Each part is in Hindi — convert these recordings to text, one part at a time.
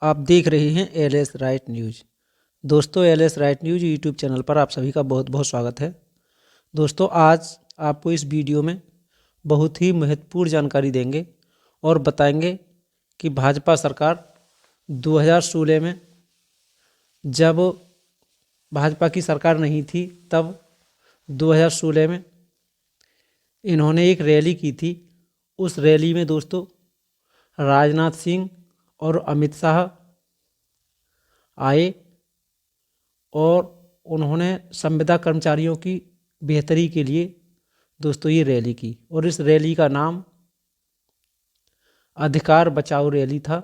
आप देख रहे हैं एल एस राइट न्यूज़। दोस्तों, L S right news YouTube channel पर आप सभी का बहुत बहुत स्वागत है। दोस्तों, आज आपको इस वीडियो में बहुत ही महत्वपूर्ण जानकारी देंगे और बताएंगे कि भाजपा सरकार 2016 में, जब भाजपा की सरकार नहीं थी, तब 2016 में इन्होंने एक रैली की थी। उस रैली में दोस्तों राजनाथ सिंह और अमित शाह आए और उन्होंने संविदा कर्मचारियों की बेहतरी के लिए दोस्तों ये रैली की, और इस रैली का नाम अधिकार बचाओ रैली था।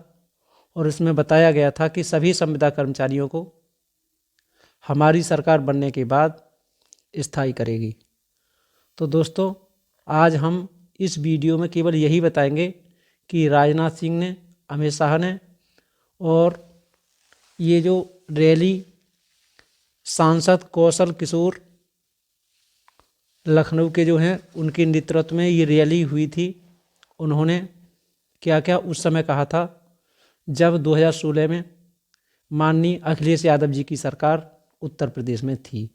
और इसमें बताया गया था कि सभी संविदा कर्मचारियों को हमारी सरकार बनने के बाद स्थायी करेगी। तो दोस्तों, आज हम इस वीडियो में केवल यही बताएंगे कि राजनाथ सिंह ने, अमित शाह ने और ये जो रैली सांसद कौशल किशोर लखनऊ के जो हैं, उनके नेतृत्व में ये रैली हुई थी, उन्होंने क्या क्या उस समय कहा था जब 2016 में माननीय अखिलेश यादव जी की सरकार उत्तर प्रदेश में थी।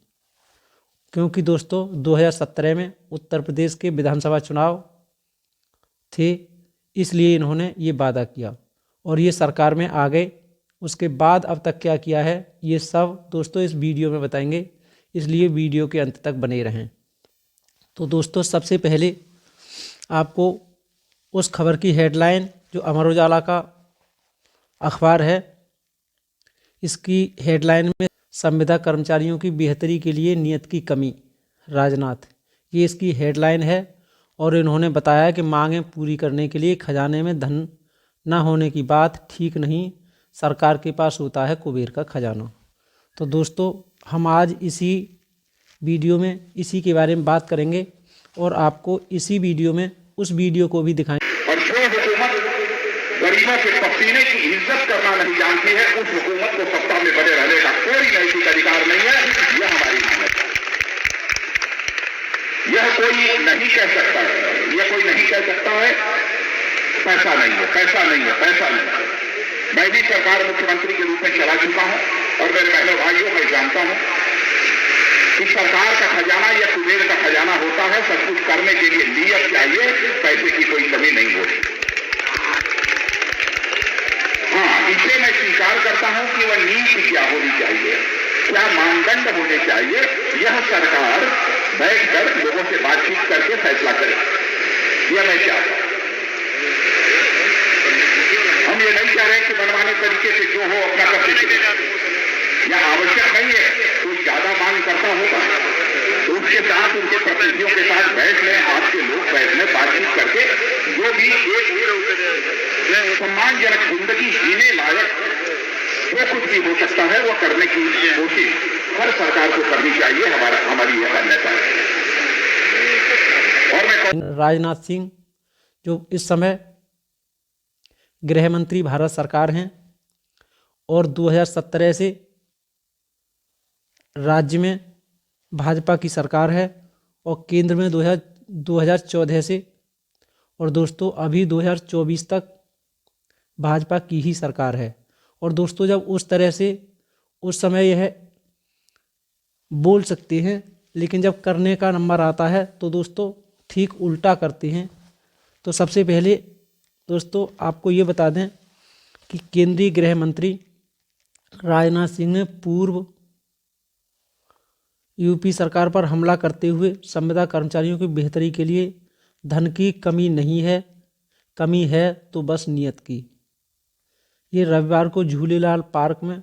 क्योंकि दोस्तों 2017 में उत्तर प्रदेश के विधानसभा चुनाव थे, इसलिए इन्होंने ये वादा किया और ये सरकार में आ गए। उसके बाद अब तक क्या किया है, ये सब दोस्तों इस वीडियो में बताएंगे, इसलिए वीडियो के अंत तक बने रहें। तो दोस्तों, सबसे पहले आपको उस खबर की हेडलाइन, जो अमर उजाला का अखबार है, इसकी हेडलाइन में संविदा कर्मचारियों की बेहतरी के लिए नियत की कमी, राजनाथ, ये इसकी हेडलाइन है। और इन्होंने बताया कि मांगें पूरी करने के लिए खजाने में धन न होने की बात ठीक नहीं, सरकार के पास होता है कुबेर का खजाना। तो दोस्तों, हम आज इसी वीडियो में इसी के बारे में बात करेंगे और आपको इसी वीडियो में उस वीडियो को भी दिखाएंगे। और जो हुकूमत गरीबों के पसीने की इज्जत करना नहीं जानती है, उस हुकूमत को सत्ता में बने रहने का कोई नैतिक अधिकार नहीं है। यह हमारी मांग है। यह कोई नहीं कह सकता है, यह कोई नहीं कह सकता है पैसा नहीं है, पैसा नहीं है, पैसा नहीं है। मैं भी सरकार मुख्यमंत्री के रूप में चला चुका हूं और मेरे बहनों भाइयों, मैं जानता हूं कि सरकार का खजाना या कुबेर का खजाना होता है। सब कुछ करने के लिए नीयत चाहिए, पैसे की कोई कमी नहीं होती। हाँ, इसे मैं स्वीकार करता हूं कि वह नीति क्या होनी चाहिए, क्या मानदंड होने चाहिए, यह सरकार बैठकर लोगों से बातचीत करके फैसला करे। यह मैं चाहता हूं। हम ये नहीं कह रहे कि मनमाने तरीके से जो हो अपना करते चले। यह आवश्यक नहीं है। कोई ज्यादा मांग करता होगा तो उसके साथ, उनके प्रतिनिधियों के साथ बैठ लें, आपके लोग बैठ लें, बातचीत करके जो भी एक सम्मानजनक जिंदगी जीने लायक जो कुछ भी हो सकता है वो करने की कोशिश हर सरकार को करनी चाहिए। हमारी यह मान्यता है। और मैं राजनाथ सिंह, जो इस समय गृह मंत्री भारत सरकार हैं और 2017 से राज्य में भाजपा की सरकार है और केंद्र में 2014 से, और दोस्तों अभी 2024 तक भाजपा की ही सरकार है। और दोस्तों, जब उस तरह से उस समय यह बोल सकते हैं, लेकिन जब करने का नंबर आता है तो दोस्तों ठीक उल्टा करते हैं। तो सबसे पहले दोस्तों आपको ये बता दें कि केंद्रीय गृह मंत्री राजनाथ सिंह ने पूर्व यूपी सरकार पर हमला करते हुए संविदा कर्मचारियों की बेहतरी के लिए धन की कमी नहीं है, कमी है तो बस नियत की। ये रविवार को झूलेलाल पार्क में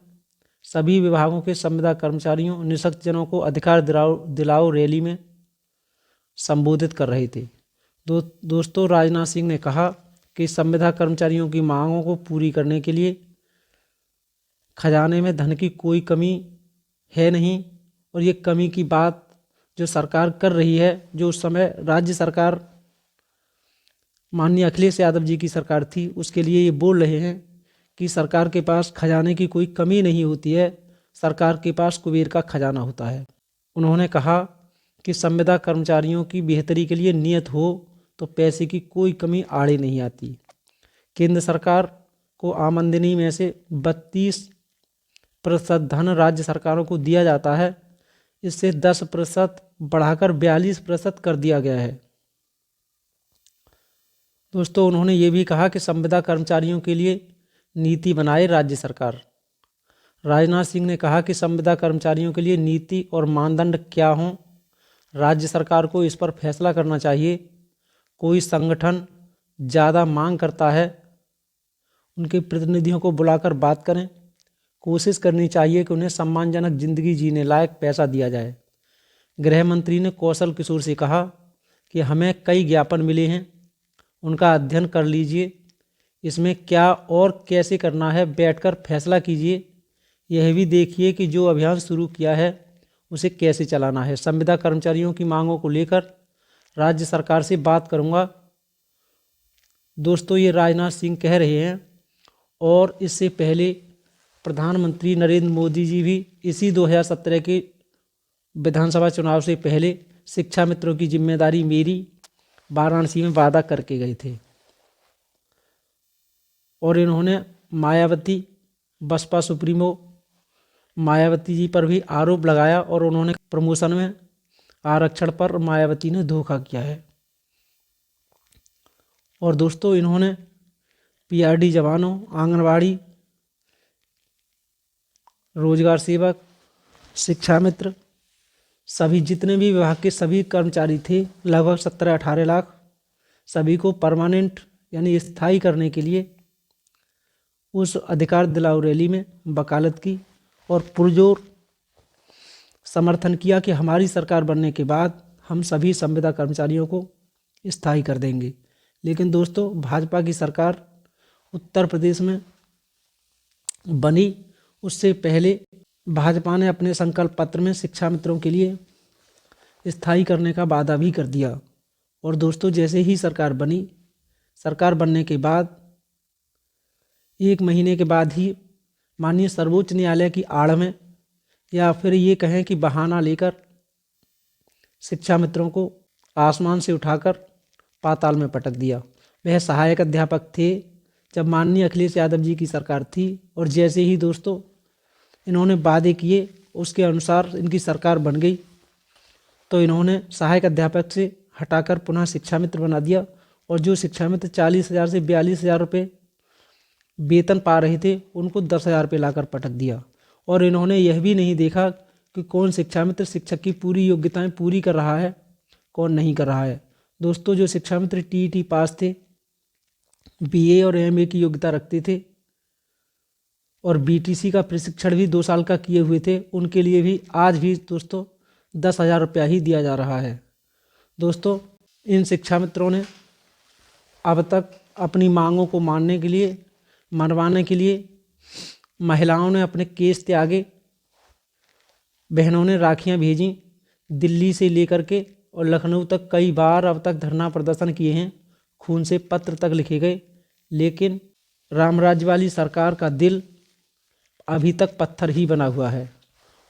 सभी विभागों के संविदा कर्मचारियों, निःशक्तजनों को अधिकार दिलाओ रैली में संबोधित कर रहे थे। दोस्तों, राजनाथ सिंह ने कहा कि संविदा कर्मचारियों की मांगों को पूरी करने के लिए खजाने में धन की कोई कमी है नहीं, और ये कमी की बात जो सरकार कर रही है, जो उस समय राज्य सरकार माननीय अखिलेश यादव जी की सरकार थी, उसके लिए ये बोल रहे हैं कि सरकार के पास खजाने की कोई कमी नहीं होती है, सरकार के पास कुबेर का खजाना होता है। उन्होंने कहा कि संविदा कर्मचारियों की बेहतरी के लिए नियत हो तो पैसे की कोई कमी आड़े नहीं आती। केंद्र सरकार को आमदनी में से 32% धन राज्य सरकारों को दिया जाता है, इससे 10% बढ़ाकर 42% कर दिया गया है। दोस्तों, उन्होंने ये भी कहा कि संविदा कर्मचारियों के लिए नीति बनाए राज्य सरकार। राजनाथ सिंह ने कहा कि संविदा कर्मचारियों के लिए नीति और मानदंड क्या हों, राज्य सरकार को इस पर फैसला करना चाहिए। कोई संगठन ज़्यादा मांग करता है, उनके प्रतिनिधियों को बुलाकर बात करें। कोशिश करनी चाहिए कि उन्हें सम्मानजनक जिंदगी जीने लायक पैसा दिया जाए। गृह मंत्री ने कौशल किशोर से कहा कि हमें कई ज्ञापन मिले हैं, उनका अध्ययन कर लीजिए, इसमें क्या और कैसे करना है बैठकर फैसला कीजिए। यह भी देखिए कि जो अभियान शुरू किया है उसे कैसे चलाना है। संविदा कर्मचारियों की मांगों को लेकर राज्य सरकार से बात करूंगा। दोस्तों, ये राजनाथ सिंह कह रहे हैं और इससे पहले प्रधानमंत्री नरेंद्र मोदी जी भी इसी 2017 के विधानसभा चुनाव से पहले शिक्षा मित्रों की जिम्मेदारी मेरी वाराणसी में वादा करके गए थे और इन्होंने मायावती, बसपा सुप्रीमो मायावती जी पर भी आरोप लगाया और उन्होंने प्रमोशन में आरक्षण पर मायावती ने धोखा किया है। और दोस्तों, इन्होंने पीआरडी जवानों, आंगनवाड़ी, रोजगार सेवक, शिक्षा मित्र, सभी जितने भी विभाग के सभी कर्मचारी थे, लगभग 17-18 लाख, सभी को परमानेंट यानी स्थायी करने के लिए उस अधिकार दिलाओ रैली में वकालत की और पुरजोर समर्थन किया कि हमारी सरकार बनने के बाद हम सभी संविदा कर्मचारियों को स्थायी कर देंगे। लेकिन दोस्तों, भाजपा की सरकार उत्तर प्रदेश में बनी, उससे पहले भाजपा ने अपने संकल्प पत्र में शिक्षा मित्रों के लिए स्थायी करने का वादा भी कर दिया। और दोस्तों, जैसे ही सरकार बनी, सरकार बनने के बाद 1 महीने के बाद ही माननीय सर्वोच्च न्यायालय की आड़ में, या फिर ये कहें कि बहाना लेकर, शिक्षा मित्रों को आसमान से उठाकर पाताल में पटक दिया। वह सहायक अध्यापक थे जब माननीय अखिलेश यादव जी की सरकार थी, और जैसे ही दोस्तों इन्होंने वादे किए उसके अनुसार इनकी सरकार बन गई, तो इन्होंने सहायक अध्यापक से हटाकर पुनः शिक्षा मित्र बना दिया। और जो शिक्षा मित्र 40,000 से 42,000 रुपये वेतन पा रहे थे, उनको 10,000 रुपये लाकर पटक दिया। और इन्होंने यह भी नहीं देखा कि कौन शिक्षा मित्र शिक्षक की पूरी योग्यताएं पूरी कर रहा है, कौन नहीं कर रहा है। दोस्तों, जो शिक्षा मित्र टीईटी पास थे, बीए और एमए की योग्यता रखते थे और बीटीसी का प्रशिक्षण भी 2 साल का किए हुए थे, उनके लिए भी आज भी दोस्तों 10,000 रुपया ही दिया जा रहा है। दोस्तों, इन शिक्षा मित्रों ने अब तक अपनी मांगों को मनवाने के लिए महिलाओं ने अपने केस त्यागे, बहनों ने राखियां भेजी, दिल्ली से लेकर के और लखनऊ तक कई बार अब तक धरना प्रदर्शन किए हैं, खून से पत्र तक लिखे गए, लेकिन रामराज्य वाली सरकार का दिल अभी तक पत्थर ही बना हुआ है।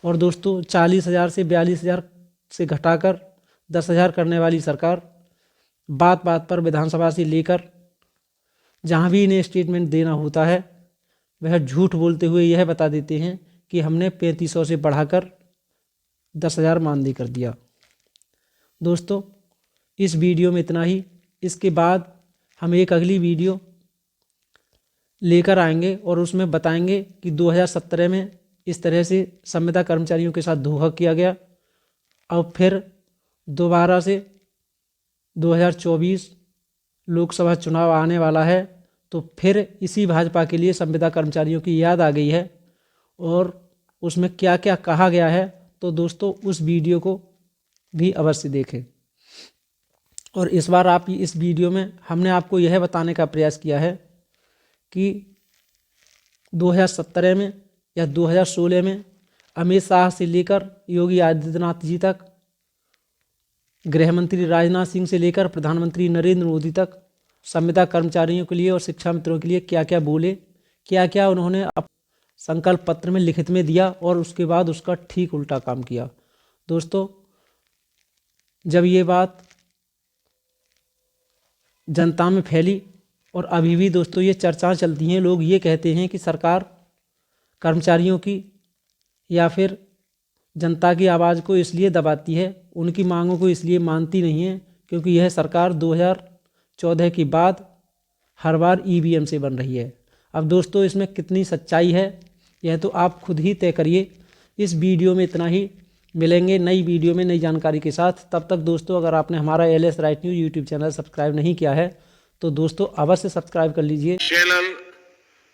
और दोस्तों, 40,000 से 42,000 से घटाकर 10,000 करने वाली सरकार बात बात पर विधानसभा से लेकर जहाँ भी इन्हें स्टेटमेंट देना होता है, वह झूठ बोलते हुए यह बता देते हैं कि हमने 3500 से बढ़ाकर 10,000 मानदेय कर दिया। दोस्तों, इस वीडियो में इतना ही। इसके बाद हम एक अगली वीडियो लेकर आएंगे और उसमें बताएंगे कि 2017 में इस तरह से संविदा कर्मचारियों के साथ धोखा किया गया। अब फिर दोबारा से 2024 लोकसभा चुनाव आने वाला है, तो फिर इसी भाजपा के लिए संविदा कर्मचारियों की याद आ गई है और उसमें क्या क्या कहा गया है। तो दोस्तों, उस वीडियो को भी अवश्य देखें। और इस बार आप इस वीडियो में हमने आपको यह बताने का प्रयास किया है कि 2017 में या 2016 में अमित शाह से लेकर योगी आदित्यनाथ जी तक, गृह मंत्री राजनाथ सिंह से लेकर प्रधानमंत्री नरेंद्र मोदी तक संविदा कर्मचारियों के लिए और शिक्षा मित्रों के लिए क्या क्या बोले, क्या क्या उन्होंने संकल्प पत्र में लिखित में दिया और उसके बाद उसका ठीक उल्टा काम किया। दोस्तों, जब ये बात जनता में फैली और अभी भी दोस्तों ये चर्चाएं चलती हैं, लोग ये कहते हैं कि सरकार कर्मचारियों की या फिर जनता की आवाज़ को इसलिए दबाती है, उनकी मांगों को इसलिए मानती नहीं है क्योंकि यह सरकार 2014 के बाद हर बार ईवीएम से बन रही है। अब दोस्तों इसमें कितनी सच्चाई है यह तो आप खुद ही तय करिए। इस वीडियो में इतना ही, मिलेंगे नई वीडियो में नई जानकारी के साथ। तब तक दोस्तों अगर आपने हमारा LS right news YouTube channel subscribe नहीं किया है तो दोस्तों अवश्य सब्सक्राइब कर लीजिए। चैनल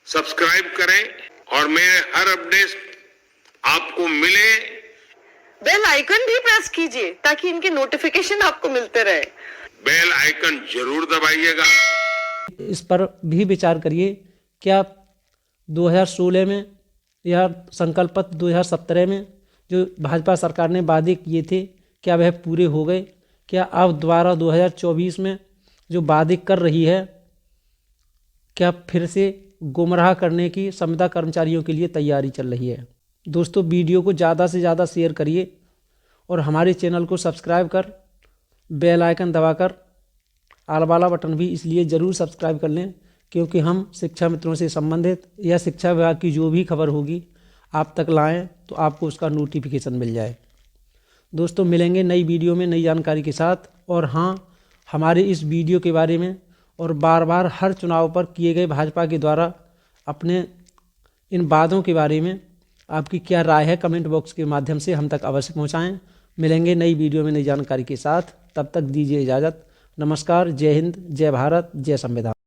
सब्सक्राइब करें और मेरे हर अपडेट आपको मिले। बेल आइकन भी प्रेस कीजिए ताकि इनके नोटिफिकेशन आपको मिलते रहे। बेल आइकन जरूर दबाइएगा। इस पर भी विचार करिए, क्या 2016 में या संकल्प पत्र 2017 में जो भाजपा सरकार ने वादे किए थे क्या वह पूरे हो गए? क्या अब दोबारा 2024 में जो वादे कर रही है क्या फिर से गुमराह करने की संविदा कर्मचारियों के लिए तैयारी चल रही है? दोस्तों वीडियो को ज़्यादा से ज़्यादा शेयर करिए और हमारे चैनल को सब्सक्राइब कर बेल आइकन दबाकर आल वाला बटन भी इसलिए ज़रूर सब्सक्राइब कर लें क्योंकि हम शिक्षा मित्रों से संबंधित या शिक्षा विभाग की जो भी खबर होगी आप तक लाएं तो आपको उसका नोटिफिकेशन मिल जाए। दोस्तों मिलेंगे नई वीडियो में नई जानकारी के साथ। और हाँ, हमारे इस वीडियो के बारे में और बार बार हर चुनाव पर किए गए भाजपा के द्वारा अपने इन वादों के बारे में आपकी क्या राय है कमेंट बॉक्स के माध्यम से हम तक अवश्य पहुँचाएँ। मिलेंगे नई वीडियो में नई जानकारी के साथ, तब तक दीजिए इजाज़त। नमस्कार, जय हिंद, जय भारत, जय संविधान।